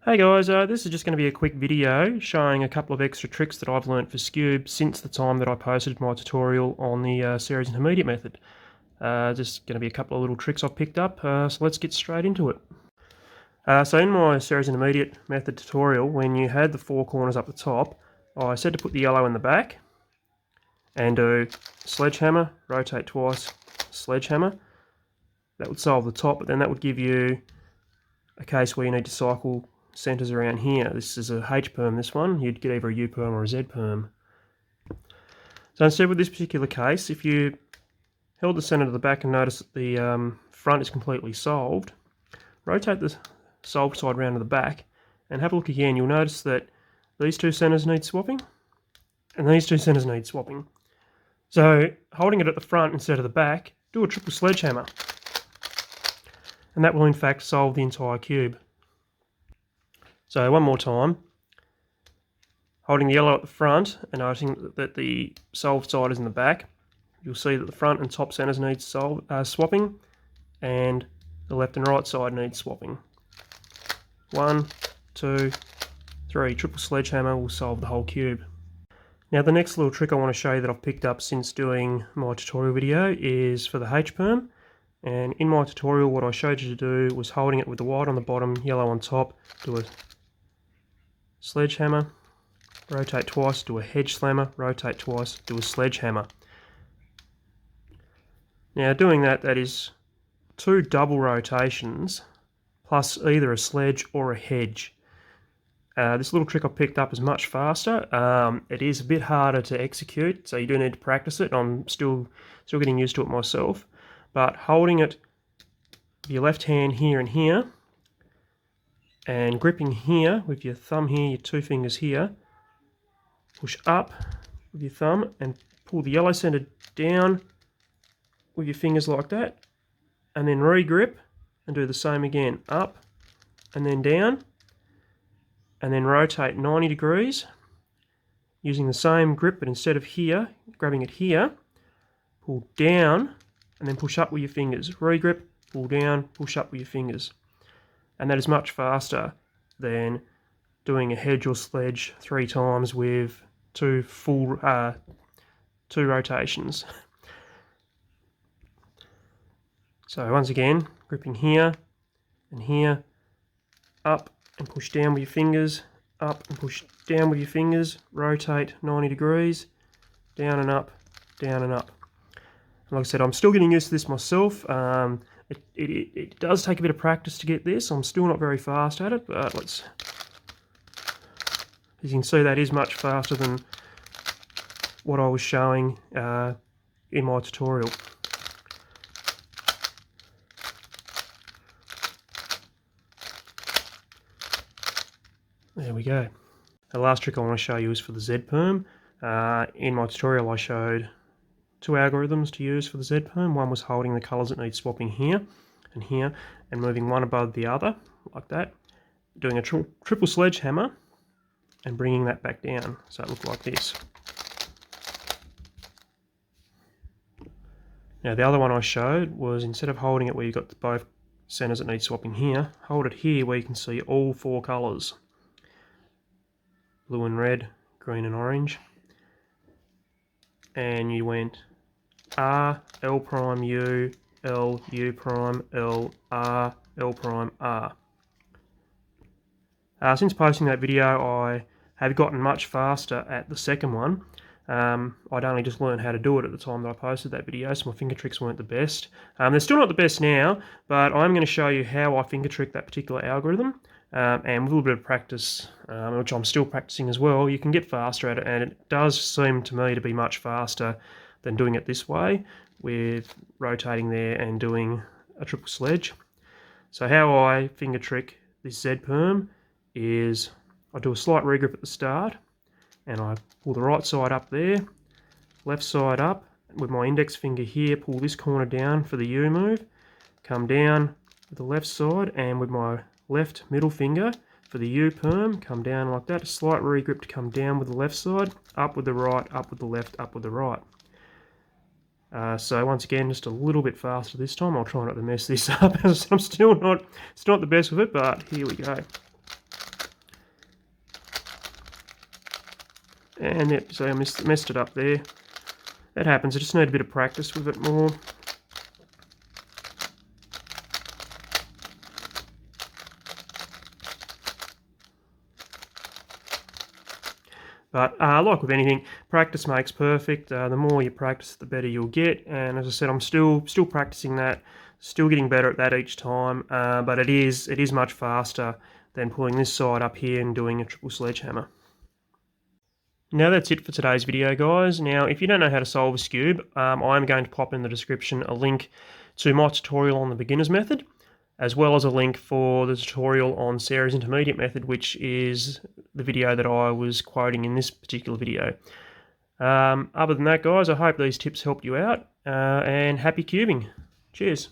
Hey guys, this is just going to be a quick video showing a couple of extra tricks that I've learnt for Skewb since the time that I posted my tutorial on the series intermediate method. Just going to be a couple of little tricks I've picked up, so let's get straight into it. So in my series intermediate method tutorial, when you had the four corners up the top, I said to put the yellow in the back and do sledgehammer, rotate twice, sledgehammer. That would solve the top, but then that would give you a case where you need to cycle centres around here. This is a H-perm, this one. You'd get either a U-perm or a Z-perm. So instead with this particular case, if you held the centre to the back and notice that the front is completely solved, rotate the solved side round to the back and have a look again. You'll notice that these two centres need swapping and these two centres need swapping. So holding it at the front instead of the back, do a triple sledgehammer. And that will in fact solve the entire cube. So one more time, holding the yellow at the front and noticing that the solved side is in the back, you'll see that the front and top centres need swapping and the left and right side need swapping. 1, 2, 3, triple sledgehammer will solve the whole cube. Now the next little trick I want to show you that I've picked up since doing my tutorial video is for the H-perm. And in my tutorial what I showed you to do was holding it with the white on the bottom, yellow on top, do a sledgehammer, rotate twice, do a hedge slammer, rotate twice, do a sledgehammer. Now doing that is 2 double rotations plus either a sledge or a hedge. This little trick I picked up is much faster. It is a bit harder to execute, so you do need to practice it. I'm still getting used to it myself. But holding it with your left hand here and here, and gripping here with your thumb here, your 2 fingers here, push up with your thumb and pull the yellow centre down with your fingers like that, and then re-grip and do the same again, up and then down, and then rotate 90 degrees using the same grip, but instead of here, grabbing it here, pull down and then push up with your fingers, re-grip, pull down, push up with your fingers. And that is much faster than doing a hedge or sledge 3 times with 2 rotations. So once again, gripping here and here, up and push down with your fingers, up and push down with your fingers, rotate 90 degrees, down and up, down and up. And like I said, I'm still getting used to this myself. It does take a bit of practice to get this. I'm still not very fast at it, but as you can see, that is much faster than what I was showing in my tutorial. There we go. The last trick I want to show you is for the Z-perm. In my tutorial I showed 2 algorithms to use for the Z-perm. One was holding the colours that need swapping here and moving one above the other like that, doing a triple sledgehammer and bringing that back down so it looked like this. Now the other one I showed was, instead of holding it where you've got both centres that need swapping here, hold it here where you can see all 4 colours, blue and red, green and orange, and you went R, L prime, U, L, U prime, L, R, L prime, R. Since posting that video, I have gotten much faster at the second one. I'd only just learned how to do it at the time that I posted that video, so my finger tricks weren't the best. They're still not the best now, but I'm going to show you how I finger trick that particular algorithm. And with a little bit of practice, which I'm still practicing as well, you can get faster at it, and it does seem to me to be much faster than doing it this way, with rotating there and doing a triple sledge. So how I finger trick this Z-perm is I do a slight regrip at the start, and I pull the right side up there, left side up, with my index finger here, pull this corner down for the U move, come down with the left side, and with my left middle finger for the U-perm, come down like that, a slight regrip to come down with the left side, up with the right, up with the left, up with the right. So once again, just a little bit faster this time. I'll try not to mess this up, as I'm still not the best with it, but here we go. And so I messed it up there. That happens, I just need a bit of practice with it more. But like with anything, practice makes perfect. The more you practice, the better you'll get. And as I said, I'm still practicing that, still getting better at that each time. But it is much faster than pulling this side up here and doing a triple sledgehammer. Now that's it for today's video, guys. Now, if you don't know how to solve a Skewb, I'm going to pop in the description a link to my tutorial on the beginner's method, as well as a link for the tutorial on Sarah's intermediate method, which is the video that I was quoting in this particular video. Other than that, guys, I hope these tips helped you out, and happy cubing. Cheers.